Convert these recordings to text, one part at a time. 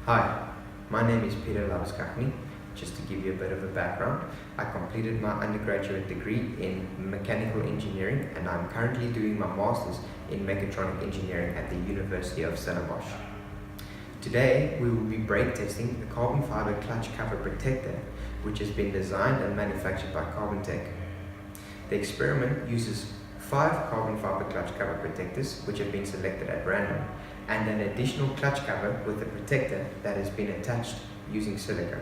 Hi, my name is Peter Lauskakny. Just to give you a bit of a background, I completed my undergraduate degree in mechanical engineering and I'm currently doing my master's in mechatronic engineering at the University of Stellenbosch. Today we will be brake testing the carbon fiber clutch cover protector, which has been designed and manufactured by Carbonteck. The experiment uses 5 carbon fiber clutch cover protectors which have been selected at random, and an additional clutch cover with a protector that has been attached using silica.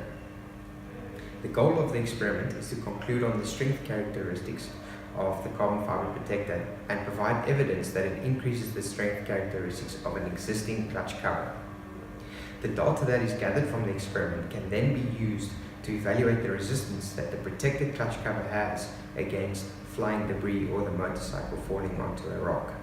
The goal of the experiment is to conclude on the strength characteristics of the carbon fiber protector and provide evidence that it increases the strength characteristics of an existing clutch cover. The data that is gathered from the experiment can then be used to evaluate the resistance that the protected clutch cover has against flying debris or the motorcycle falling onto a rock.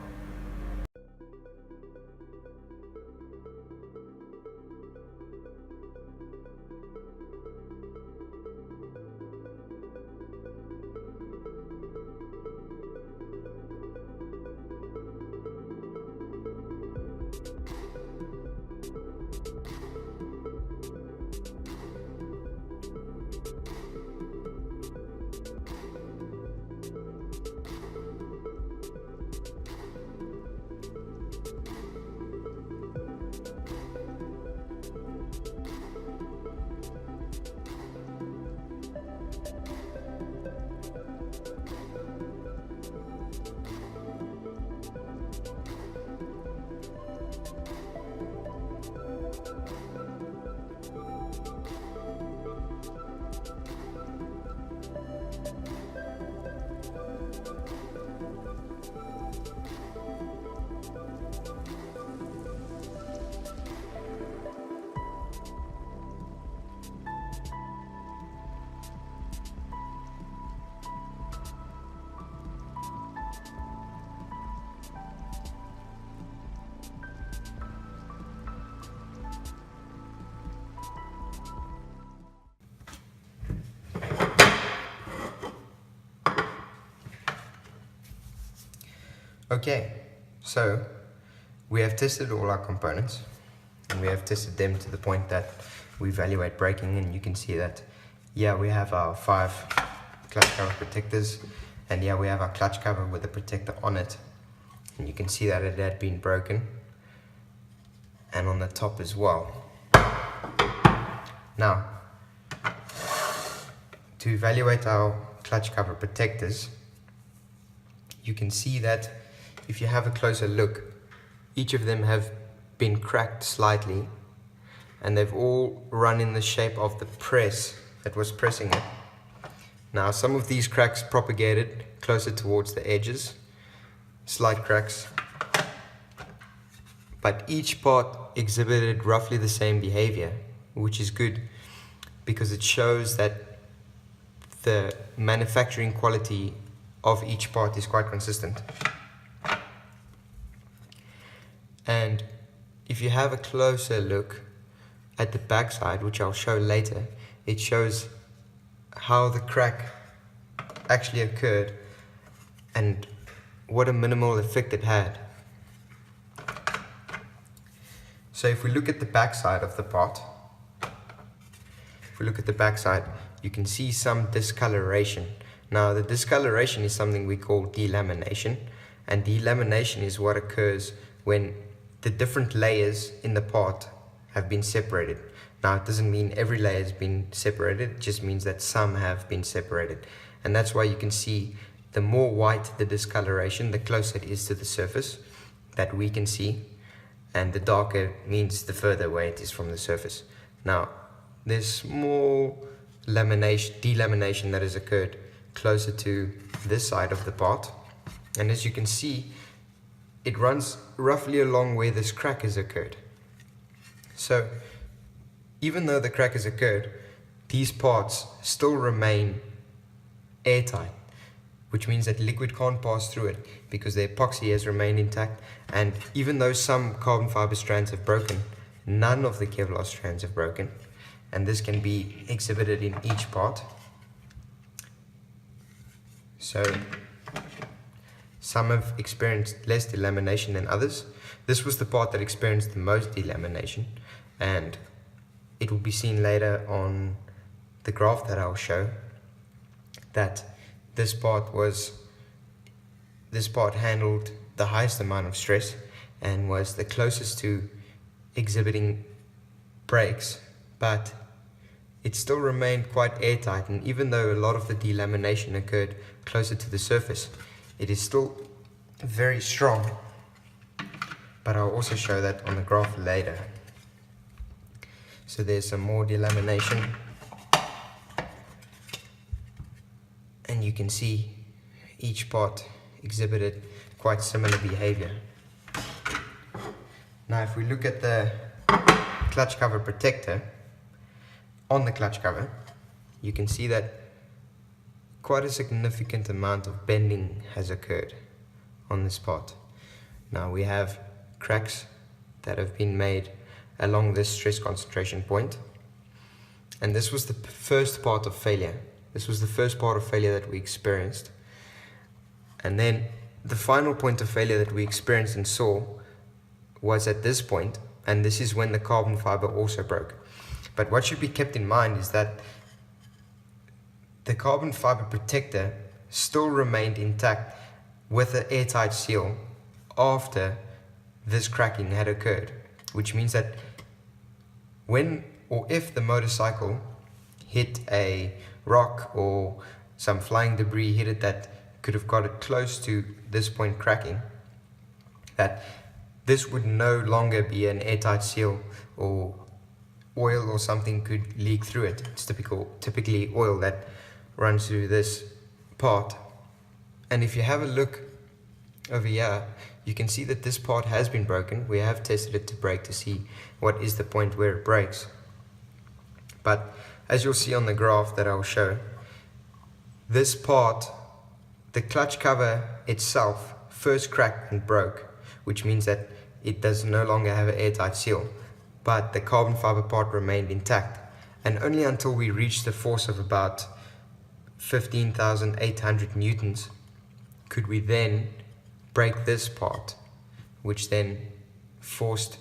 Okay, so we have tested all our components and we have tested them to the point that we evaluate braking, and you can see that we have our 5 clutch cover protectors, and we have our clutch cover with a protector on it, and you can see that it had been broken, and on the top as well. Now, to evaluate our clutch cover protectors, you can see that if you have a closer look, each of them have been cracked slightly, and they've all run in the shape of the press that was pressing it. Now, some of these cracks propagated closer towards the edges, slight cracks, but each part exhibited roughly the same behavior, which is good because it shows that the manufacturing quality of each part is quite consistent. And if you have a closer look at the backside, which I'll show later, it shows how the crack actually occurred and what a minimal effect it had. So if we look at the backside of the part, you can see some discoloration. Now, the discoloration is something we call delamination, and delamination is what occurs when the different layers in the part have been separated. Now, it doesn't mean every layer has been separated, it just means that some have been separated. And that's why you can see the more white the discoloration, the closer it is to the surface that we can see, and the darker means the further away it is from the surface. Now, there's small delamination that has occurred closer to this side of the part, and as you can see, it runs roughly along where this crack has occurred. So even though the crack has occurred, these parts still remain airtight, which means that liquid can't pass through it because the epoxy has remained intact. And even though some carbon fiber strands have broken, none of the Kevlar strands have broken, and this can be exhibited in each part. So some have experienced less delamination than others. This was the part that experienced the most delamination, and it will be seen later on the graph that I'll show that this part handled the highest amount of stress and was the closest to exhibiting brakes, but it still remained quite airtight, and even though a lot of the delamination occurred closer to the surface, it is still very strong. But I'll also show that on the graph later. So there's some more delamination, and you can see each part exhibited quite similar behavior. Now if we look at the clutch cover protector, on the clutch cover you can see that quite a significant amount of bending has occurred on this part. Now we have cracks that have been made along this stress concentration point, and this was the first part of failure. This was the first part of failure that we experienced, and then the final point of failure that we experienced and saw was at this point, and this is when the carbon fiber also broke. But what should be kept in mind is that the carbon fiber protector still remained intact with an airtight seal after this cracking had occurred, which means that when or if the motorcycle hit a rock or some flying debris hit it that could have got it close to this point cracking, that this would no longer be an airtight seal, or oil or something could leak through it. It's typically oil that runs through this part. And if you have a look over here, you can see that this part has been broken. We have tested it to break to see what is the point where it breaks. But as you'll see on the graph that I'll show, this part, the clutch cover itself, first cracked and broke, which means that it does no longer have an airtight seal, but the carbon fiber part remained intact. And only until we reached a force of about 15,800 newtons could we then break this part, which then forced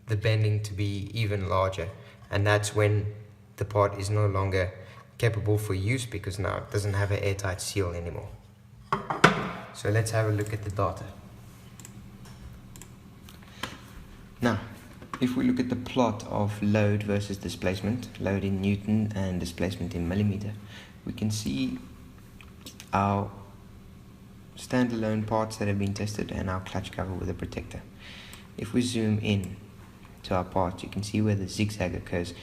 the bending to be even larger, and that's when the part is no longer capable for use, because now it doesn't have an airtight seal anymore. So let's have a look at the data. Now, if we look at the plot of load versus displacement, load in Newton and displacement in millimeter, we can see our standalone parts that have been tested and our clutch cover with a protector. If we zoom in to our parts, you can see where the zigzag occurs.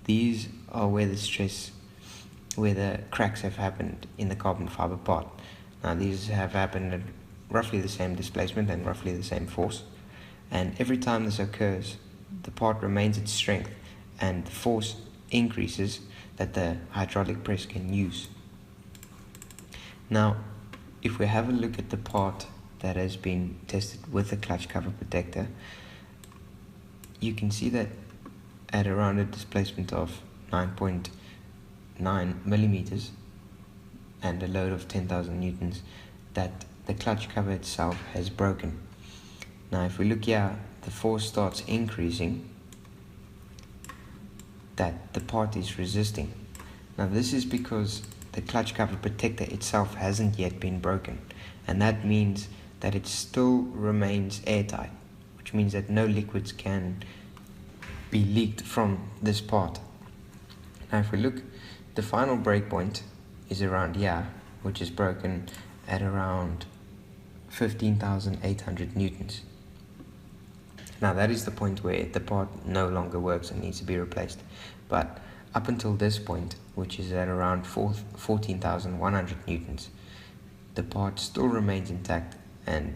These are where the cracks have happened in the carbon fiber part. Now these have happened at roughly the same displacement and roughly the same force, and every time this occurs, the part remains its strength and the force increases that the hydraulic press can use. Now if we have a look at the part that has been tested with the clutch cover protector, you can see that at around a displacement of 9.9 millimeters and a load of 10,000 newtons, that the clutch cover itself has broken. Now if we look here, the force starts increasing, that the part is resisting. Now this is because the clutch cover protector itself hasn't yet been broken, and that means that it still remains airtight, which means that no liquids can be leaked from this part. Now if we look, the final breakpoint is around here, which is broken at around 15,800 newtons. Now that is the point where the part no longer works and needs to be replaced. But up until this point, which is at around 14,100 newtons, the part still remains intact and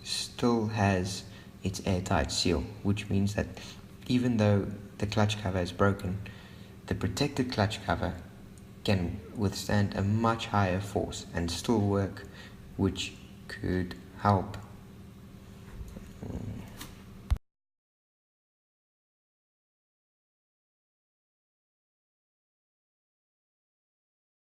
still has its airtight seal, which means that even though the clutch cover is broken, the protected clutch cover can withstand a much higher force and still work, which could help